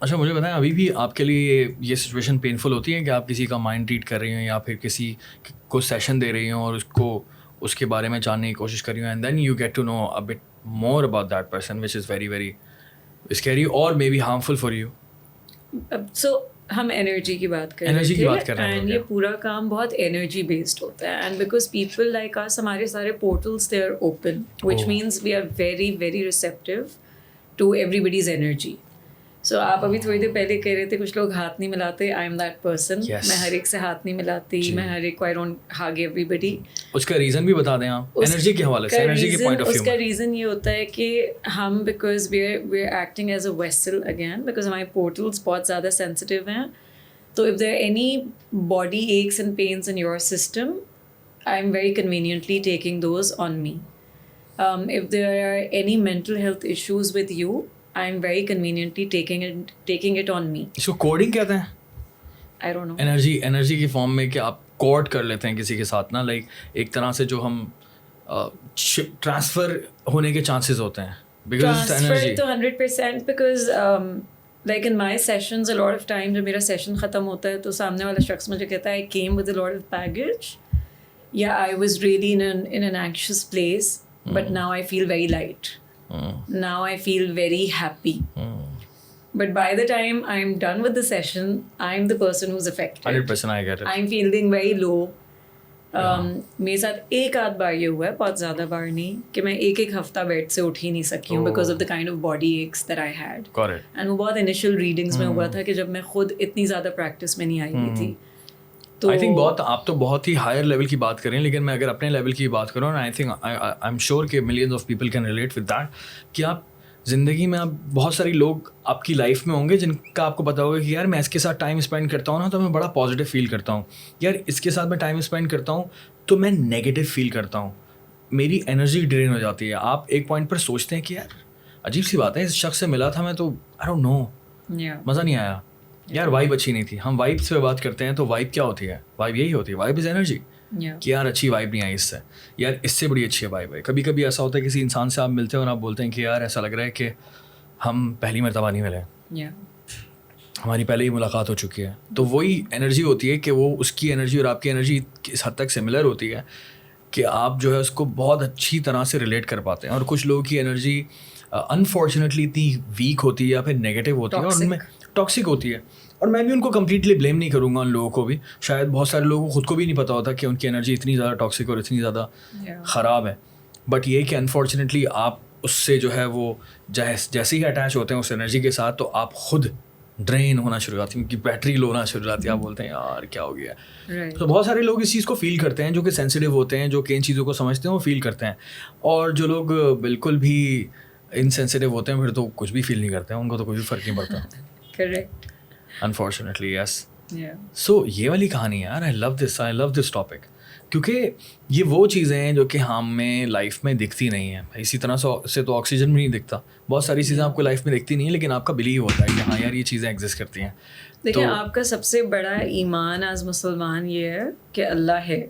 اچھا مجھے بتائیں ابھی بھی آپ کے لیے یہ سچویشن پینفل ہوتی ہے کہ آپ کسی کا مائنڈ ریڈ کر رہی ہوں یا پھر کسی کو سیشن دے رہی ہوں اور اس کے بارے میں جاننے کی کوشش کر رہی ہوں and then you get to know a bit more about that person which is very very scary اور may be harmful for you. So ہم انرجی کی بات کر Energy کی بات رہے کر تھے رہے ہیں اینڈ یہ پورا کام بہت انرجی بیسڈ ہوتا ہے and because people like us ہمارے سارے portals they are open which means we are very very receptive to everybody's energy. So آپ ابھی تھوڑی دیر پہلے کہہ رہے تھے کچھ لوگ ہاتھ نہیں ملاتے. I am that person. میں ہر ایک سے ہاتھ نہیں ملاتی. میں ہر ایک کو آئی ڈونٹ ہگ ایوری بڈی. اس کا ریزن بھی بتا دیں آپ انرجی کے حوالے سے, انرجی کے پوائنٹ آف ویو. اس کا ریزن یہ ہوتا ہے کہ ہم because we are acting as a vessel again because ہمارے پورٹلس بہت زیادہ سینسٹیو ہیں. تو if there any body aches and pains in your system I am very conveniently taking those on me. If there are any mental health issues with you I am very conveniently taking it on me. اس کو coding کہتے ہیں. I don't know. Energy کی form میں کہ آپ code کر لیتے ہیں کسی کے ساتھ نا, لائک ایک طرح سے جو ہم ٹرانسفر ہونے کے چانسز ہوتے ہیں. Transfer تو 100% because like in my sessions a lot of times جب میرا سیشن ختم ہوتا ہے تو سامنے والا شخص مجھے کہتا ہے I came with a lot of baggage. Yeah, I was really in an anxious place but now I feel very light. Now I feel very happy. But by the time I'm done with the session, I'm the person who's affected. 100% I get it. I'm feeling very low. میرے ساتھ ایک آدھ بار یہ ہوا ہے, بہت زیادہ بار نہیں, کہ میں ایک ہفتہ بیڈ سے اٹھ ہی نہیں سکی ہوں because of the kind of body x that I had. And وہ بہت انیشیل ریڈنگس میں ہوا تھا کہ جب میں خود اتنی زیادہ پریکٹس میں نہیں آئی ہوئی تھی. تو آئی تھنک آپ تو بہت ہی ہائر لیول کی بات کریں, لیکن میں اگر اپنے لیول کی بات کروں I think I am sure کہ millions of people can relate with that کہ آپ زندگی میں آپ بہت سارے لوگ آپ کی لائف میں ہوں گے جن کا آپ کو پتا ہوگا کہ یار میں اس کے ساتھ ٹائم اسپینڈ کرتا ہوں نا تو میں بڑا پازیٹیو فیل کرتا ہوں, یار اس کے ساتھ میں ٹائم اسپینڈ کرتا ہوں تو میں نیگیٹیو فیل کرتا ہوں, میری انرجی ڈرین ہو جاتی ہے. آپ ایک پوائنٹ پر سوچتے ہیں کہ یار عجیب سی بات ہے, اس شخص سے ملا تھا میں تو آئی ڈونٹ نو, مزہ نہیں آیا یار, وائب اچھی نہیں تھی. ہم وائب سے بات کرتے ہیں تو وائب کیا ہوتی ہے؟ وائب یہی ہوتی ہے, وائب از انرجی. کہ یار اچھی وائب نہیں آئی اس سے, یار اس سے بڑی اچھی وائب ہے. کبھی کبھی ایسا ہوتا ہے کسی انسان سے آپ ملتے ہیں اور آپ بولتے ہیں کہ یار ایسا لگ رہا ہے کہ ہم پہلی مرتبہ نہیں ملے, ہماری پہلے ہی ملاقات ہو چکی ہے. تو وہی انرجی ہوتی ہے کہ وہ اس کی انرجی اور آپ کی انرجی اس حد تک سملر ہوتی ہے کہ آپ جو ہے اس کو بہت اچھی طرح سے ریلیٹ کر پاتے ہیں. اور کچھ لوگوں کی انرجی انفارچونیٹلی اتنی ویک ہوتی ہے یا پھر نیگیٹو ہوتی ہے اور ان میں ٹاکسک ہوتی ہے. اور میں بھی ان کو کمپلیٹلی بلیم نہیں کروں گا, ان لوگوں کو بھی شاید بہت سارے لوگوں کو خود کو بھی نہیں پتا ہوتا کہ ان کی انرجی اتنی زیادہ ٹاکسک اور اتنی زیادہ خراب ہے. بٹ یہ کہ انفارچونیٹلی آپ اس سے جو ہے وہ جیسے ہی اٹیچ ہوتے ہیں اس انرجی کے ساتھ تو آپ خود ڈرین ہونا شروع ہوتی ہے, ان کی بیٹری لو ہونا شروع ہو جاتی ہے. آپ بولتے ہیں یار کیا ہو گیا. تو بہت سارے لوگ اس چیز کو فیل کرتے ہیں جو کہ سینسیٹیو ہوتے ہیں, جو کہ ان چیزوں کو سمجھتے ہیں, وہ فیل کرتے ہیں. اور جو لوگ بالکل بھی انسینسیٹیو ہوتے ہیں پھر تو کچھ بھی فیل نہیں کرتے ہیں, ان کو تو کوئی بھی فرق نہیں پڑتا. کریکٹ. Unfortunately, yes. So یہ والی کہانی ہے یار, I love this topic کیونکہ یہ وہ چیزیں ہیں جو کہ ہمیں لائف میں دکھتی نہیں ہیں. اسی طرح سے تو آکسیجن بھی نہیں دکھتا, بہت ساری چیزیں آپ کو لائف میں دکھتی نہیں ہیں لیکن آپ کا بلیو ہوتا ہے کہ ہاں یار یہ چیزیں ایگزسٹ کرتی ہیں. دیکھیں آپ کا سب سے بڑا ایمان ایز مسلمان یہ ہے کہ اللہ ہے,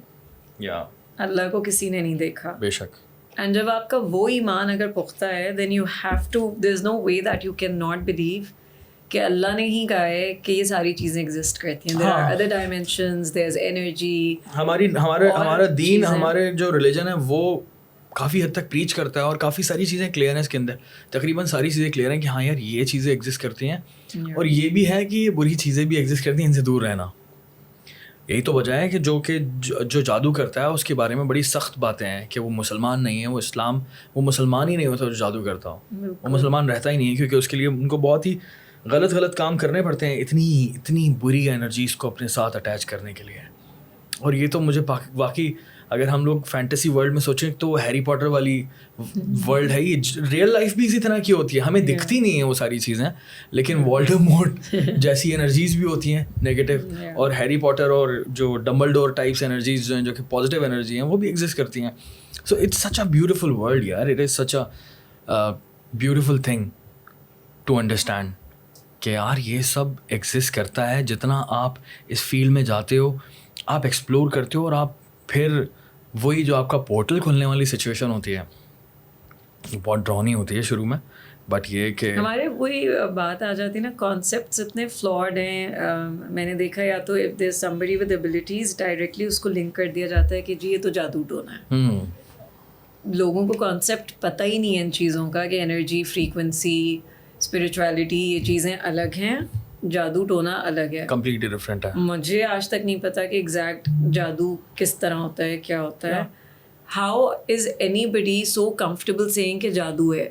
اللہ کو کسی نے نہیں دیکھا. بے شک. اینڈ جب آپ کا وہ ایمان اگر پختہ ہے then you have to, there's no way that you cannot believe کہ اللہ نے ہی کہا ہے کہ یہ ساری چیزیں ایگزسٹ کرتی ہیں. there are other dimensions, there's energy. ہمارا دین, ہمارے جو ریلیجن ہے وہ کافی حد تک پریچ کرتا ہے اور کافی ساری چیزیں کلیئر ہیں اس کے اندر. تقریباً ساری چیزیں کلیئر ہیں کہ ہاں یار یہ چیزیں ایگزسٹ کرتی ہیں اور یہ بھی ہے کہ یہ بری چیزیں بھی ایگزسٹ کرتی ہیں, ان سے دور رہنا. یہی تو وجہ ہے کہ جو جادو کرتا ہے اس کے بارے میں بڑی سخت باتیں ہیں کہ وہ مسلمان نہیں ہے, وہ مسلمان ہی نہیں ہوتا جو جادو کرتا ہو, وہ مسلمان رہتا ہی نہیں ہے کیونکہ اس کے لیے ان کو بہت ہی غلط کام کرنے پڑتے ہیں, اتنی بری انرجیز کو اپنے ساتھ اٹیچ کرنے کے لیے. اور یہ تو مجھے واقعی اگر ہم لوگ فینٹیسی ورلڈ میں سوچیں تو ہیری پاٹر والی ورلڈ ہے, یہ ریئل لائف بھی اسی طرح کی ہوتی ہے. ہمیں دکھتی نہیں ہیں وہ ساری چیزیں لیکن والڈیمورٹ جیسی انرجیز بھی ہوتی ہیں نیگیٹو, اور ہیری پاٹر اور جو ڈمبلڈور ٹائپس انرجیز جو ہیں جو کہ پازیٹیو انرجی ہیں وہ بھی ایگزسٹ کرتی ہیں. So it's such a beautiful world یار, it is such a beautiful thing to understand کہ یار یہ سب ایگزسٹ کرتا ہے. جتنا آپ اس فیلڈ میں جاتے ہو, آپ ایکسپلور کرتے ہو اور آپ پھر وہی جو آپ کا پورٹل کھلنے والی سچویشن ہوتی ہے بہت ڈراؤنی ہوتی ہے شروع میں, بٹ یہ کہ ہمارے وہی بات آ جاتی ہے نا, کانسیپٹس اتنے فلاڈ ہیں. میں نے دیکھا یا تو if there somebody with abilities directly اس کو لنک کر دیا جاتا ہے کہ جی یہ تو جادو ٹونا ہے. لوگوں کو کانسیپٹ پتہ ہی نہیں ہے ان چیزوں کا کہ انرجی, فریکوینسی, اسپرچویلٹی یہ چیزیں الگ ہیں, جادو ٹونا الگ ہے, کمپلیٹلی ڈفرینٹ ہے. مجھے آج تک نہیں پتا کہ ایگزیکٹ جادو کس طرح ہوتا ہے, کیا ہوتا ہے. How is anybody so comfortable seeing کہ جادو ہے؟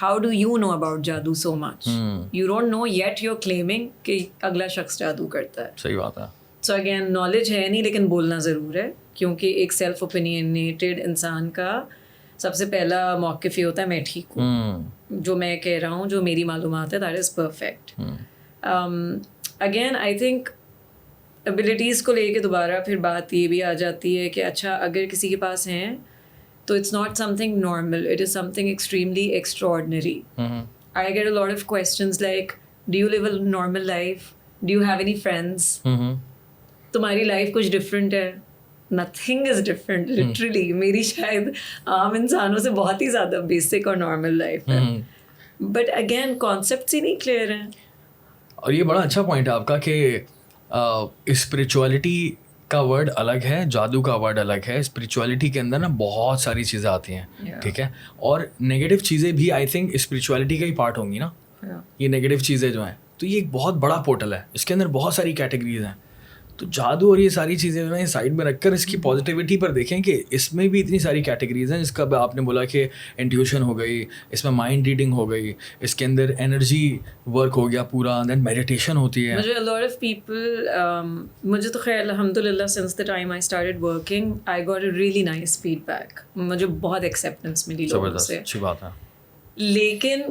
How do you know about جادو so much? You don't know yet you are claiming کہ اگلا شخص جادو کرتا ہے. صحیح بات ہے. سو اگین نالج ہے نہیں, لیکن بولنا ضرور ہے, کیونکہ ایک سیلف اوپینینیٹڈ انسان کا سب سے پہلا موقف یہ ہوتا ہے میں ٹھیک ہوں, جو میں کہہ رہا ہوں, جو میری معلومات ہے, that is perfect. Again I think abilities کو لے کے دوبارہ پھر بات یہ بھی آ جاتی ہے کہ اچھا اگر کسی کے پاس ہیں تو it's not something normal, it is something extremely extraordinary. I get a lot of questions like do you live a normal life, do you have any friends, تمہاری لائف کچھ ڈفرینٹ ہے؟ Nothing is different literally. میری شاید عام انسانوں سے بہت ہی زیادہ بیسک اور نارمل لائف ہے, بٹ اگین کانسیپٹس ہی نہیں کلیئر ہیں. اور یہ بڑا اچھا پوائنٹ ہے آپ کا کہ اسپریچولیٹی کا ورڈ الگ ہے, جادو کا ورڈ الگ ہے. اسپریچولیٹی کے اندر نا بہت ساری چیزیں آتی ہیں, ٹھیک ہے, اور نگیٹو چیزیں بھی آئی تھنک اسپریچولیٹی کا ہی پارٹ ہوں گی نا. یہ نگیٹو چیزیں جو ہیں, تو یہ ایک بہت بڑا پورٹل ہے, اس کے اندر بہت ساری کیٹیگریز ہیں. تو جادو اور یہ ساری چیزیں جو ہیں سائڈ میں رکھ کر اس کی پازیٹیوٹی پر دیکھیں کہ اس میں بھی اتنی ساری کیٹیگریز ہیں. جس کا آپ نے بولا کہ انٹیوشن ہو گئی, اس میں مائنڈ ریڈنگ ہو گئی, اس کے اندر انرجی ورک ہو گیا پورا, دین میڈیٹیشن ہوتی ہے. مجھے لاٹ آف پیپل, مجھے تو خیر الحمد للہ since the time I started working I got a really nice feedback. مجھے بہت ایکسیپٹنس ملی لوگوں سے, اچھی بات ہے. لیکن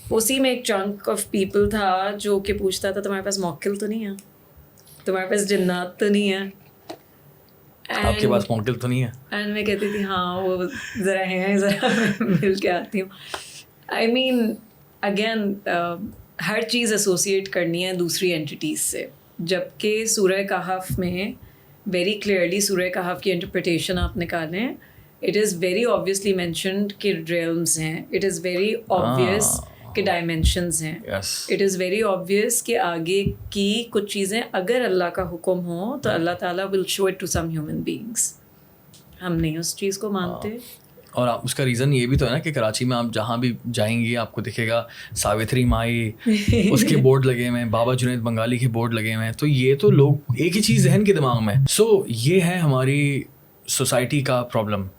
اسی میں ایک چنک آف پیپل تھا جو کہ پوچھتا تھا تمہارے پاس موکل تو نہیں ہے, تمہارے پاس جنات تو نہیں ہے, آپ کے پاس موکل تو نہیں ہے. اینڈ میں کہتی تھی ہاں وہ ذرا ہیں, ذرا مل کے آتی ہوں. آئی مین اگین ہر چیز ایسوسیٹ کرنی ہے دوسری اینٹیٹیز سے, جبکہ سورہ کہف میں ویری کلیئرلی سورہ کہف کی انٹرپریٹیشن آپ نکالیں, it is very obviously mentioned کہ ریلمز ہیں, اٹ از ویری آبویس کہ ڈائمینشنز ہیں, اٹ از ویری آبویس کہ آگے کی کچھ چیزیں اگر اللہ کا حکم ہو تو اللہ تعالیٰ will show it to some human beings. ہم نہیں اس چیز کو مانتے. اور اس کا ریزن یہ بھی تو ہے نا کہ کراچی میں آپ جہاں بھی جائیں گی آپ کو دکھے گا ساوتری مائی اس کے بورڈ لگے ہوئے ہیں, بابا جنید بنگالی کے بورڈ لگے ہوئے ہیں. تو یہ تو لوگ ایک ہی چیز ذہن کے دماغ میں. سو یہ ہے ہماری سوسائٹی کا پرابلم